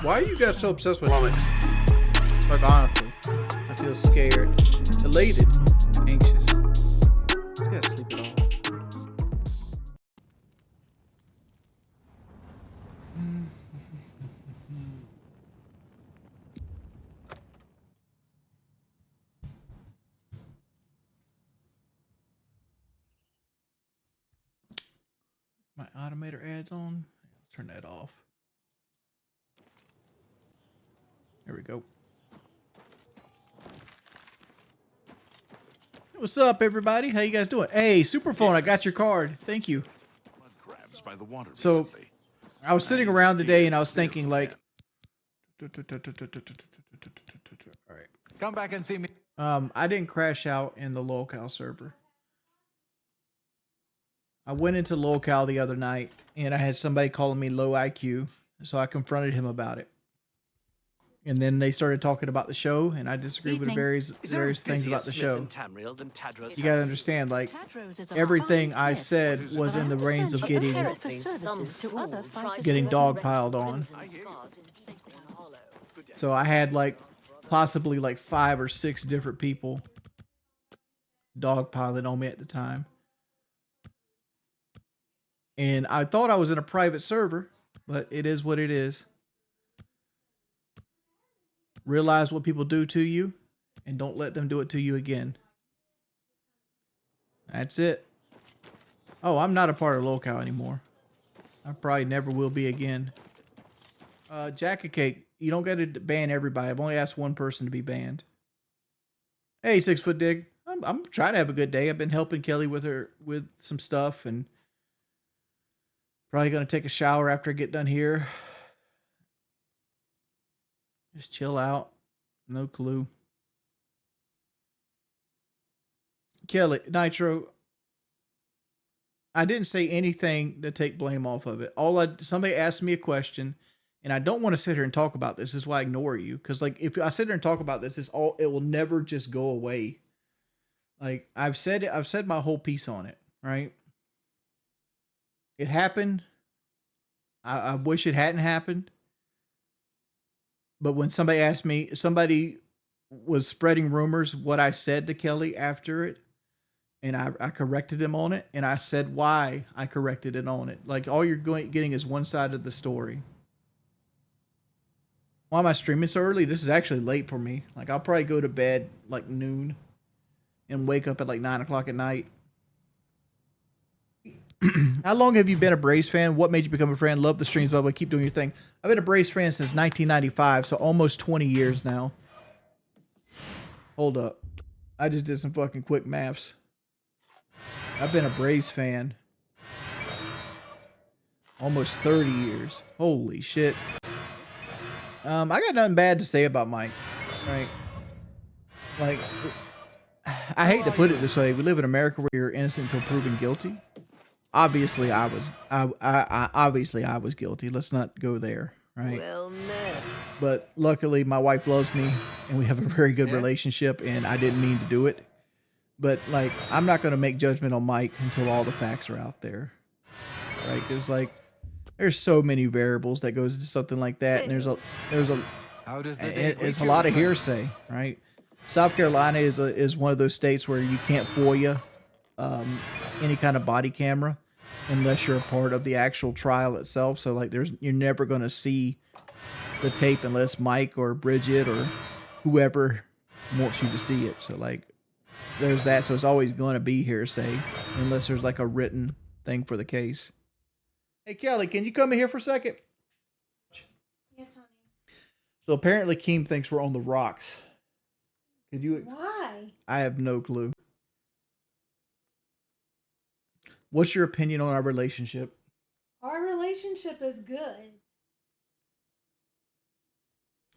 Why are you guys so obsessed with Flummox? Like, honestly, I feel scared, elated, anxious. Just gotta sleep it off. My automator adds on. Let's turn that off. There we go. What's up, everybody? How you guys doing? Hey, Superphone, I got your card. Thank you. So, I was sitting around today and I was thinking, like, all right, come back and see me. I didn't crash out in the Lolcow server. I went into Lolcow the other night and I had somebody calling me low IQ, so I confronted him about it. And then they started talking about the show, and I disagreed with various things about the show. You gotta understand, like, everything I said was in the reins of getting dogpiled on. So I had like possibly like 5 or 6 different people dogpiling on me at the time. And I thought I was in a private server, but it is what it is. Realize what people do to you and don't let them do it to you again. That's it. Oh, I'm not a part of Lolcow anymore. I probably never will be again. Jacket Cake, you don't get to ban everybody. I've only asked one person to be banned. Hey, 6 Foot Dig. I'm trying to have a good day. I've been helping Kelly with some stuff, and probably gonna take a shower after I get done here. Just chill out. No clue. Kelly, Nitro, I didn't say anything to take blame off of it. Somebody asked me a question, and I don't want to sit here and talk about this. This is why I ignore you. Because, like, if I sit here and talk about this, it will never just go away. Like, I've said my whole piece on it, right? It happened. I wish it hadn't happened. But when somebody was spreading rumors, what I said to Kelly after it, and I corrected them on it, and I said why I corrected it on it. Like, all you're getting is one side of the story. Why am I streaming so early? This is actually late for me. Like, I'll probably go to bed like noon and wake up at like 9 o'clock at night. How long have you been a Braves fan? What made you become a fan? Love the streams, but keep doing your thing. I've been a Braves fan since 1995, so almost 20 years now. Hold up. I just did some fucking quick maths. I've been a Braves fan almost 30 years. Holy shit. I got nothing bad to say about Mike, right? Like, I hate to put it this way. We live in America where you're innocent until proven guilty. Obviously, I was guilty. Let's not go there, right? Well, no. But luckily, my wife loves me, and we have a very good relationship, and I didn't mean to do it. But, like, I'm not going to make judgment on Mike until all the facts are out there, right? Because, like, there's so many variables that goes into something like that, and it's a lot of hearsay, right? South Carolina is one of those states where you can't FOIA any kind of body camera unless you're a part of the actual trial itself. So, like, you're never going to see the tape unless Mike or Bridget or whoever wants you to see it. So, like, there's that. So it's always going to be hearsay unless there's like a written thing for the case. Hey, Kelly, can you come in here for a second? Yes, honey. So apparently Keem thinks we're on the rocks. Could you? Why? I have no clue. What's your opinion on our relationship? Our relationship is good.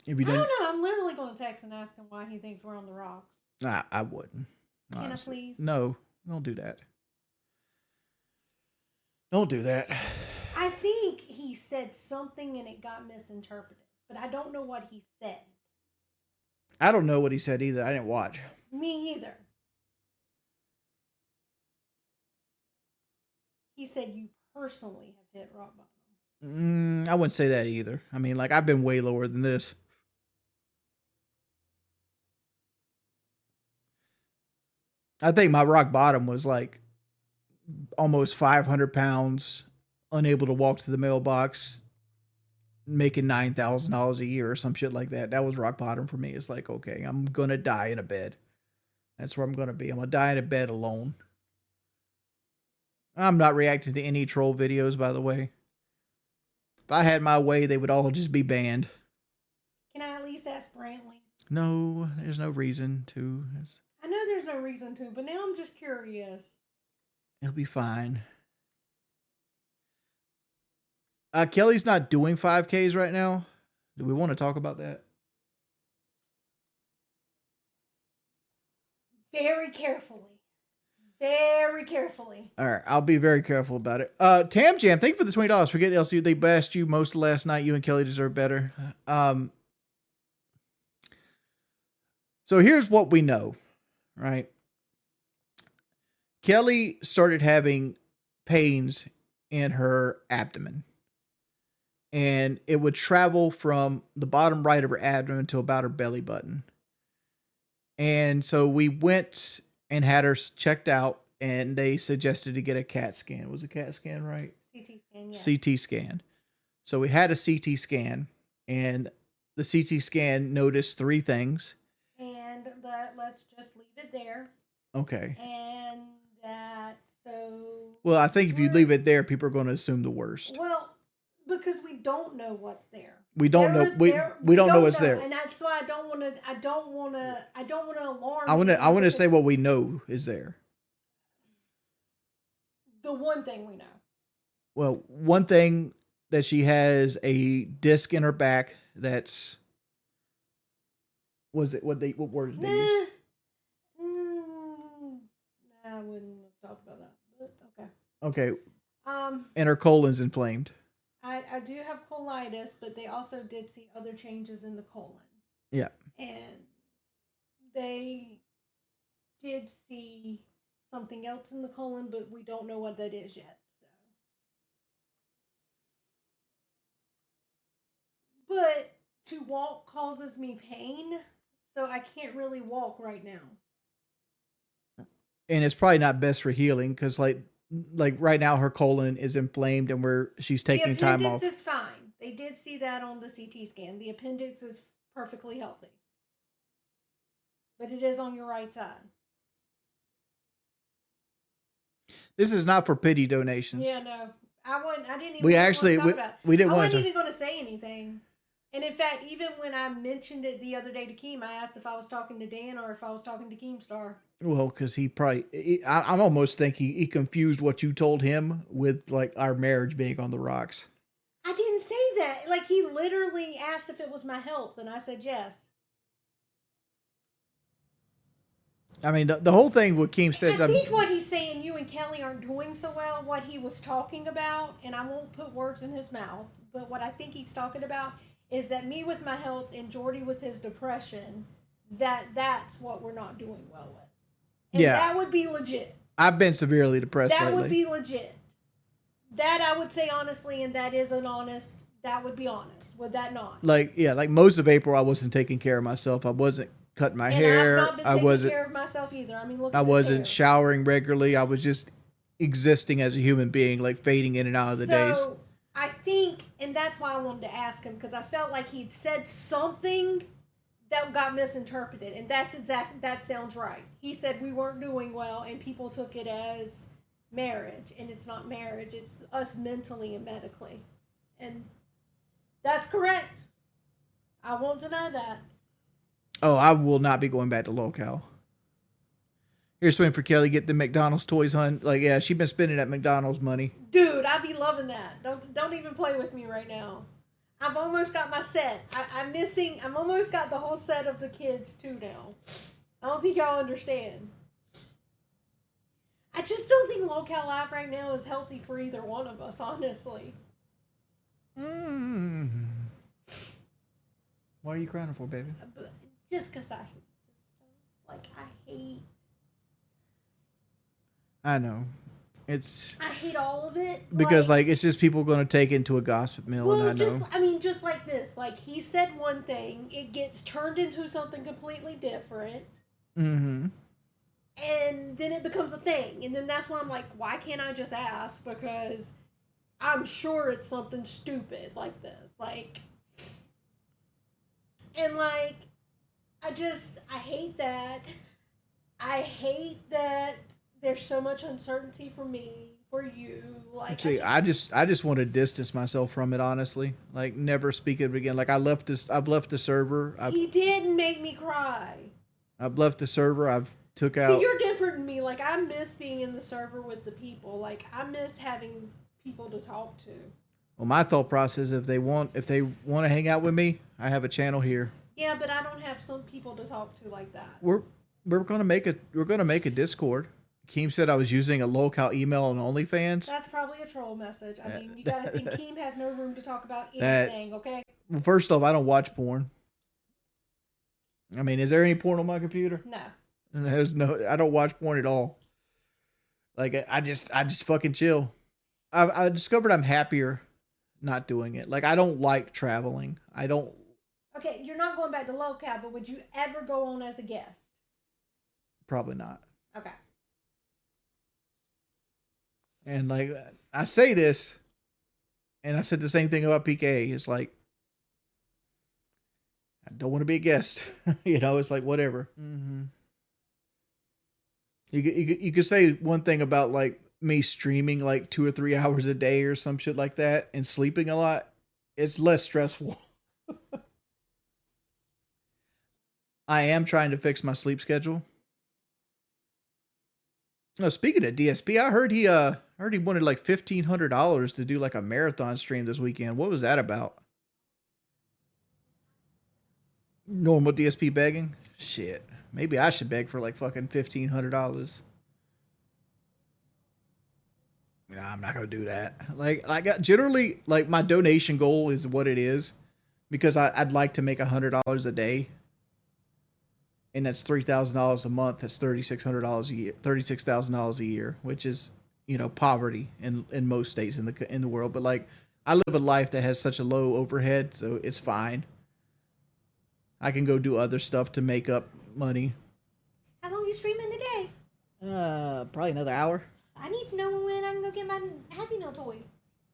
If you I don't know. I'm literally going to text and ask him why he thinks we're on the rocks. Nah, I wouldn't. Can I please? No, don't do that. Don't do that. I think he said something and it got misinterpreted, but I don't know what he said. I don't know what he said either. I didn't watch. Me either. He said you personally have hit rock bottom. I wouldn't say that either. I mean, like, I've been way lower than this. I think my rock bottom was like almost 500 pounds, unable to walk to the mailbox, making $9,000 a year or some shit like that. That was rock bottom for me. It's like, okay, I'm gonna die in a bed. That's where I'm gonna be. I'm gonna die in a bed alone. I'm not reacting to any troll videos, by the way. If I had my way, they would all just be banned. Can I at least ask Brantley? No, there's no reason to. I know there's no reason to, but now I'm just curious. It'll be fine. Kelly's not doing 5Ks right now. Do we want to talk about that? Very carefully. Very carefully. All right, I'll be very careful about it. Tam Jam, thank you for the $20 for getting LC. They bashed you most of last night. You and Kelly deserve better. So here's what we know, right? Kelly started having pains in her abdomen. And it would travel from the bottom right of her abdomen to about her belly button. And so we went and had her checked out, and they suggested to get a CAT scan. Was a CAT scan right? CT scan, yes. CT scan. So we had a CT scan, and the CT scan noticed 3 things. And let's just leave it there. Okay. And that, so... Well, I think if you leave it there, people are going to assume the worst. Well, because we don't know what's there. We don't know. We don't know what's there. And that's why I don't want to alarm. I want to say what we know is there. The one thing we know. Well, one thing that she has a disc in her back that's... Was it what word did they use? I wouldn't talk about that, but okay. Okay. And her colon's inflamed. I do have colitis, but they also did see other changes in the colon. Yeah. And they did see something else in the colon, but we don't know what that is yet. So. But to walk causes me pain, so I can't really walk right now. And it's probably not best for healing because, like right now, her colon is inflamed, and she's taking time off. The appendix is fine. They did see that on the CT scan. The appendix is perfectly healthy, but it is on your right side. This is not for pity donations. Yeah, no, I wouldn't. I didn't even. We didn't want to. I wasn't even going to say anything. And in fact, even when I mentioned it the other day to Keem, I asked if I was talking to Dan or if I was talking to Keemstar. Well, because he probably, I almost think he confused what you told him with like our marriage being on the rocks. I didn't say that. Like, he literally asked if it was my health, and I said yes. I mean, the whole thing what Keem says. I think what he's saying, you and Kelly aren't doing so well, what he was talking about, and I won't put words in his mouth, but what I think he's talking about is that me with my health and Jordy with his depression, that's what we're not doing well with. And yeah. That would be legit. I've been severely depressed That lately. would be legit. That I would say honestly, and that is an honest, that would be honest. Would that not? Like most of April, I wasn't taking care of myself. I wasn't cutting my hair. I've not been taking care of myself either. I mean, look at I this wasn't hair. showering regularly. I was just existing as a human being, like fading in and out of the days. So I think, and that's why I wanted to ask him, because I felt like he'd said something that got misinterpreted, and that sounds right. He said we weren't doing well, and people took it as marriage, and it's not marriage. It's us mentally and medically, and that's correct. I won't deny that. Oh, I will not be going back to Lolcow. Here's waiting for Kelly get the McDonald's toys, hun. Like, yeah, she's been spending that McDonald's money. Dude, I be loving that. Don't even play with me right now. I've almost got my set. I'm almost got the whole set of the kids too now. I don't think y'all understand. I just don't think Lolcow Life right now is healthy for either one of us, honestly. What are you crying for, baby? Just because I hate this stuff. Like, I hate. I know. It's I hate all of it. because like it's just people going to take it into a gossip mill, Well, and I know. I mean, just like this. Like, he said one thing, it gets turned into something completely different. Mm-hmm. And then it becomes a thing. And then that's why I'm like, why can't I just ask? Because I'm sure it's something stupid like this. Like, and like, I hate that. I hate that there's so much uncertainty for me, for you. Like, See, I just want to distance myself from it, honestly. Like, never speak of it again. Like, I've left the server. He did make me cry. I've left the server. I've took out. See, you're different than me. Like, I miss being in the server with the people. Like, I miss having people to talk to. Well, my thought process, if they want to hang out with me, I have a channel here. Yeah, but I don't have some people to talk to like that. We're gonna make a Discord. Keem said I was using a Lolcow email on OnlyFans. That's probably a troll message. I mean, you gotta think Keem has no room to talk about That- anything, okay? Well, first off, I don't watch porn. I mean, is there any porn on my computer? No. There's no. I don't watch porn at all. Like I just fucking chill. I discovered I'm happier not doing it. Like I don't like traveling. I don't. Okay, you're not going back to Lolcow, but would you ever go on as a guest? Probably not. Okay. And like I say this, and I said the same thing about PK. It's like I don't want to be a guest. You know, it's like whatever. Mm-hmm. You could say one thing about like me streaming like 2 or 3 hours a day or some shit like that, and sleeping a lot. It's less stressful. I am trying to fix my sleep schedule. Oh, speaking of DSP, I heard he wanted like $1,500 to do like a marathon stream this weekend. What was that about? Normal DSP begging? Shit. Maybe I should beg for like fucking $1,500. Nah, I'm not gonna do that. Like I got generally like my donation goal is what it is because I'd like to make $100 a day. And that's $3,000 a month. That's $3,600 a year, $36,000 a year, which is, you know, poverty in most states in the world. But like, I live a life that has such a low overhead, so it's fine. I can go do other stuff to make up money. How long you streaming today? Probably another hour. I need to know when I can go get my Happy Meal toys.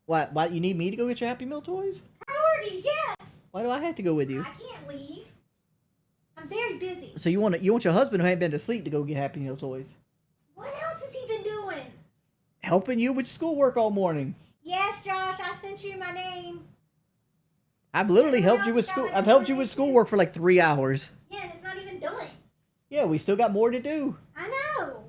Why you need me to go get your Happy Meal toys? Priorities, yes. Why do I have to go with you? I can't leave. I'm very busy. So you want your husband who ain't been to sleep to go get Happy Meal toys? What else has he been doing? Helping you with schoolwork all morning. Yes, Josh, I sent you my name. I've literally Everyone helped you else with got school. it I've helped you done with too. schoolwork for like 3 hours. Yeah, and it's not even done. Yeah, we still got more to do. I know.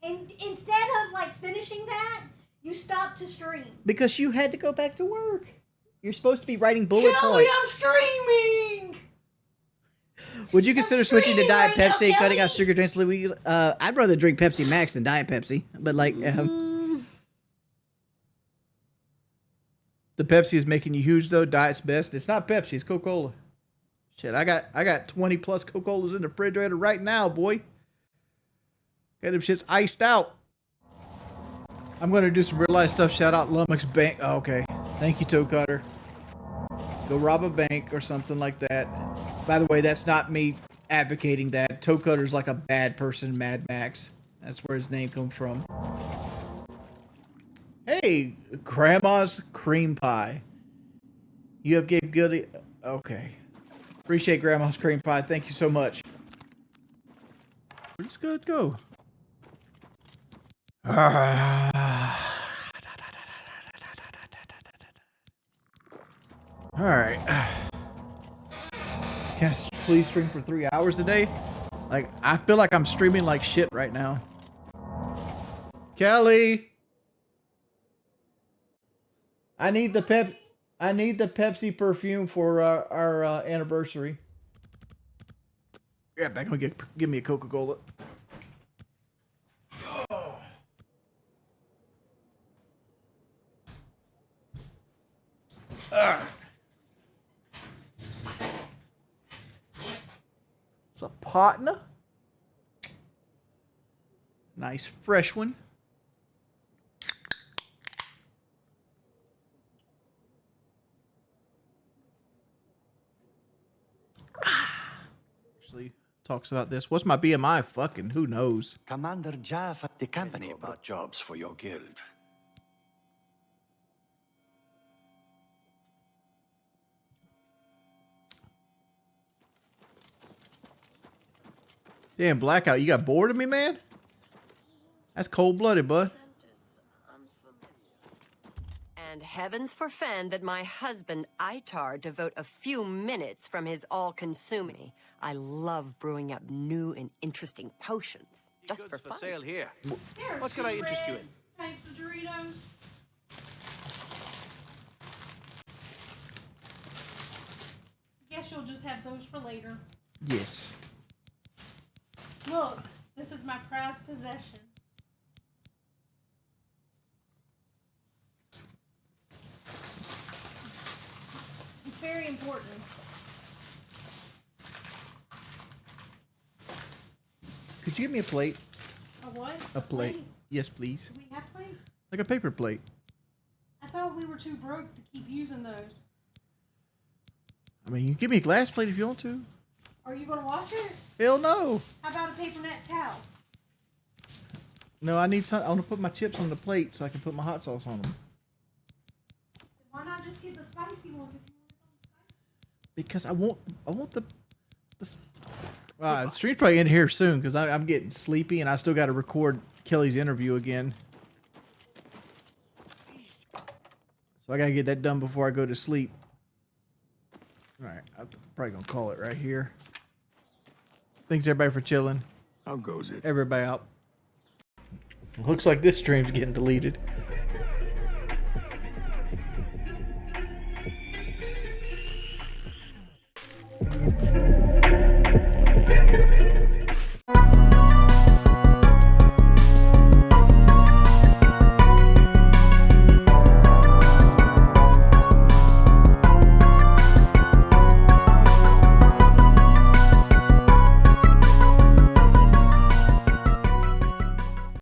And instead of like finishing that, you stopped to stream. Because you had to go back to work. You're supposed to be writing bullet Kelly, points. I'm streaming. Would you consider switching to streaming Diet right now, Pepsi, cutting out Kelly. sugar drinks? I'd rather drink Pepsi Max than Diet Pepsi. But like, The Pepsi is making you huge though. Diet's best. It's not Pepsi. It's Coca-Cola. Shit, I got 20 plus Coca-Colas in the refrigerator right now, boy. Got them shits iced out. I'm gonna do some real life stuff. Shout out Lummox Bank. Oh, okay, thank you, Toe Cutter. Go rob a bank or something like that. By the way, that's not me advocating that. Toe Cutter's like a bad person in Mad Max. That's where his name comes from. Hey, Grandma's Cream Pie. You have gave good. Okay. Appreciate Grandma's Cream Pie. Thank you so much. Where'd this good go? Alright. Can I please stream for 3 hours a day? Like, I feel like I'm streaming like shit right now. Kelly! I need the Pepsi perfume for our anniversary. Yeah, back. Give me a Coca-Cola. It's a partner. Nice fresh one. actually talks about this. What's my BMI? Fucking who knows? Commander Jaff at the company About jobs for your guild. Damn, Blackout, you got bored of me, man? That's cold-blooded, bud. And heavens forfend that my husband, Itar, devote a few minutes from his all-consuming. I love brewing up new and interesting potions, just for fun. sale here. There, What can I two interest you red in? Types of Doritos. Guess you'll just have those for later. Yes. Look, this is my prized possession. It's very important. Could you give me a plate? A what? A plate. Yes, please. Do we have plates? Like a paper plate. I thought we were too broke to keep using those. I mean, you can give me a glass plate if you want to. Are you gonna wash it? Hell no. How about a paper net towel? No, I need some. I want to put my chips on the plate so I can put my hot sauce on them. Why not just get the spicy ones if you want some spicy? Because I want the the stream's probably in here soon because I'm getting sleepy and I still got to record Kelly's interview again. So I got to get that done before I go to sleep. All right, I'm probably going to call it right here. Thanks everybody for chilling. How goes it? Everybody out. Looks like this stream's getting deleted.